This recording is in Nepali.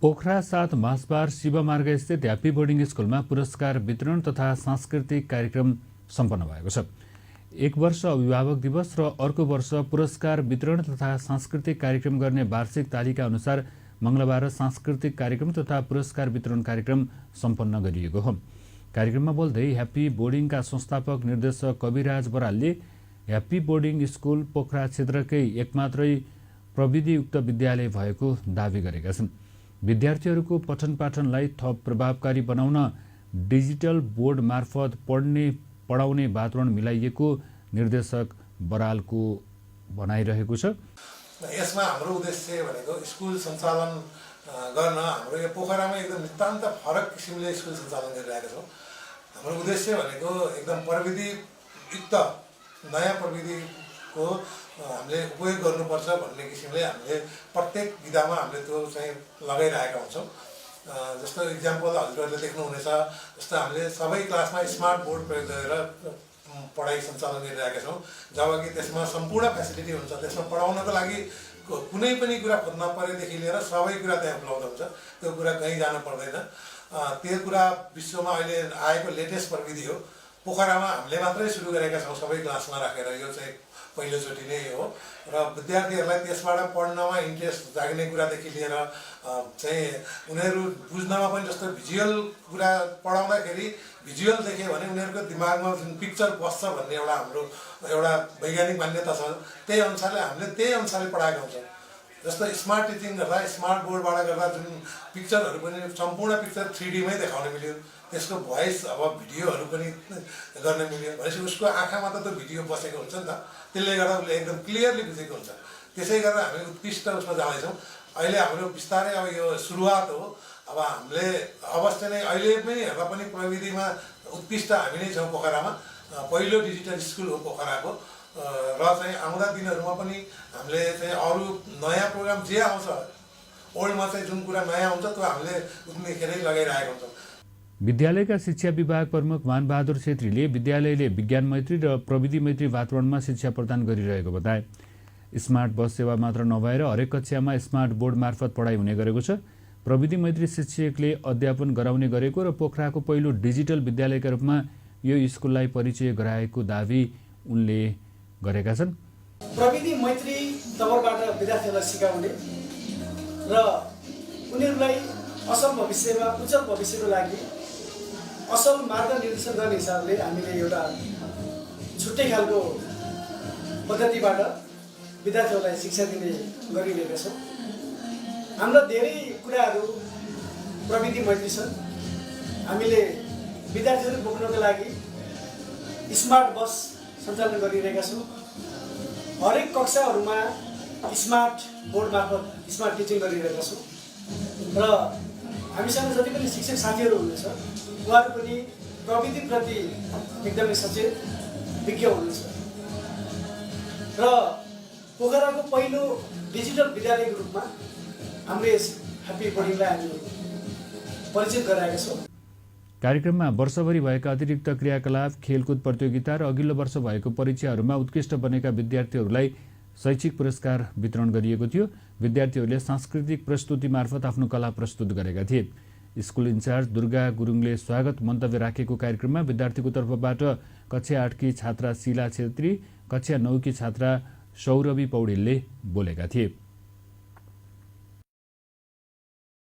पोखरा 7 मासबार शिवमार्ग स्थित ह्याप्पी बोर्डिङ स्कुलमा पुरस्कार वितरण तथा सांस्कृतिक कार्यक्रम सम्पन्न भएको छ। एक वर्ष अभिभावक दिवस र अर्को वर्ष पुरस्कार वितरण तथा सांस्कृतिक कार्यक्रम गर्ने वार्षिक तालिका अनुसार मंगलबार सांस्कृतिक कार्यक्रम तथा पुरस्कार वितरण कार्यक्रम सम्पन्न गरिएको हो। कार्यक्रममा बोल्दै ह्याप्पी बोर्डिङका संस्थापक निर्देशक कविराज बरालले ह्याप्पी बोर्डिङ स्कुल पोखरा क्षेत्रकै एकमात्रै प्रविधियुक्त विद्यालय भएको दावी गरेका छन्। विद्यार्थीहरूको पठन पाठनलाई थप प्रभावकारी बनाउन डिजिटल बोर्ड मार्फत पढाउने वातावरण मिलाइएको निर्देशक बरालको भनाइरहेको छ। यसमा हाम्रो उद्देश्य भनेको स्कुल सञ्चालन गर्न हाम्रो यो पोखरामा एकदम नितान्त फरक किसिमले स्कुल सञ्चालन गरिरहेका छौँ। हाम्रो उद्देश्य भनेको एकदम प्रविधियुक्त नयाँ प्रविधिको हामीले उपयोग गर्नुपर्छ भन्ने किसिमले हामीले प्रत्येक विधामा हामीले त्यो चाहिँ लगाइरहेका हुन्छौँ। जस्तो इक्जाम्पल हजुरहरूले देख्नुहुनेछ, जस्तो हामीले सबै क्लासमा स्मार्ट बोर्ड प्रयोग गरेर पढाइ सञ्चालन गरिरहेका छौँ, जबकि त्यसमा सम्पूर्ण फेसिलिटी हुन्छ। त्यसमा पढाउनको लागि कुनै पनि कुरा खोज्न परेदेखि लिएर सबै कुरा त्यहाँ उपलब्ध हुन्छ। त्यो कुरा कहीँ जानु पर्दैन। त्यो कुरा विश्वमा अहिले आएको लेटेस्ट प्रविधि हो। पोखरामा हामीले मात्रै सुरु गरेका छौँ सबै क्लासमा राखेर। यो चाहिँ पहिलोचोटि नै हो र विद्यार्थीहरूलाई त्यसबाट पढ्नमा इन्ट्रेस्ट जाग्ने कुरादेखि लिएर चाहिँ उनीहरू बुझ्नमा पनि, जस्तो भिजुअल कुरा पढाउँदाखेरि भिजुअल देख्यो भने उनीहरूको दिमागमा जुन पिक्चर बस्छ भन्ने हाम्रो एउटा वैज्ञानिक मान्यता छ। त्यही अनुसारले पढाएको हुन्छ। जस्तो स्मार्ट टिचिङ गर्दा स्मार्ट बोर्डबाट गर्दा जुन पिक्चरहरू पनि सम्पूर्ण पिक्चर 3D मै देखाउन मिल्यो। त्यसको भोइस अब भिडियोहरू पनि गर्न मिल्यो भनेपछि उसको आँखामा त त्यो भिडियो बसेको हुन्छ नि त। त्यसले गर्दा उसले एकदम क्लियरली बुझेको हुन्छ। त्यसै गरेर हामी उत्कृष्ट उसमा जाँदैछौँ। अहिले हाम्रो बिस्तारै अब यो सुरुवात हो। अब हामीले अवश्य नै अहिले पनि हेर्दा पनि प्रविधिमा उत्कृष्ट हामी नै छौँ पोखरामा। पहिलो डिजिटल स्कुल हो पोखराको र चाहिँ आउँदा दिनहरूमा पनि हामीले चाहिँ अरू नयाँ प्रोग्राम जे आउँछ, ओल्डमा चाहिँ जुन कुरा नयाँ हुन्छ त्यो हामीले उतिखेरै लगाइरहेका हुन्छौँ। विद्यालयका शिक्षा विभाग प्रमुख मानबहादुर छेत्रीले विद्यालयले विज्ञान मैत्री र प्रविधि मैत्री वातावरणमा शिक्षा प्रदान गरिरहेको बताए। स्मार्ट बस सेवा मात्र नभएर हरेक कक्षामा स्मार्ट बोर्ड मार्फत पढाइ हुने गरेको छ। प्रविधि मैत्री शिक्षकले अध्यापन गराउने गरेको र पोखराको पहिलो डिजिटल विद्यालयका रूपमा यो स्कुललाई परिचय गराएको दावी उनले गरेका छन्। प्रविधि मैत्री तवरबाट विद्यार्थीहरूलाई सिकाउने र उनीहरूलाई असल भविष्यमा उज्जवल भविष्यको लागि असल मार्गनिर्देशन गर्ने हिसाबले हामीले एउटा छुट्टै खालको पद्धतिबाट विद्यार्थीहरूलाई शिक्षा दिने गरिरहेका छौँ। हाम्रो धेरै कुराहरू प्रविधि मैत्री छन्। हामीले विद्यार्थीहरू बोक्नको लागि स्मार्ट बस सञ्चालन गरिरहेका छौँ। हरेक कक्षाहरूमा स्मार्ट बोर्ड मार्फत स्मार्ट टिचिङ गरिरहेका छौँ र हामीसँग जति पनि शिक्षक साथीहरू हुनुहुन्छ उहाँहरू पनि प्रविधिप्रति एकदमै सचेत विज्ञ हुनुहुन्छ र पोखराको पहिलो डिजिटल विद्यालयको रूपमा हामीले ह्याप्पी बोर्डिङलाई हामी परिचित गराएका छौँ। कार्यक्रममा वर्षभरि भएका अतिरिक्त क्रियाकलाप, खेलकुद प्रतियोगिता र अघिल्लो वर्ष भएको परीक्षाहरूमा उत्कृष्ट बनेका विद्यार्थीहरूलाई शैक्षिक पुरस्कार वितरण गरिएको थियो। विद्यार्थीहरूले सांस्कृतिक प्रस्तुति मार्फत आफ्नो कला प्रस्तुत गरेका थिए। स्कुल इन्चार्ज दुर्गा गुरुङले स्वागत मन्तव्य राखेको कार्यक्रममा विद्यार्थीको तर्फबाट कक्षा 8 की छात्रा शीला छेत्री, कक्षा 9 की छात्रा सौरभी पौडेलले बोलेका थिए।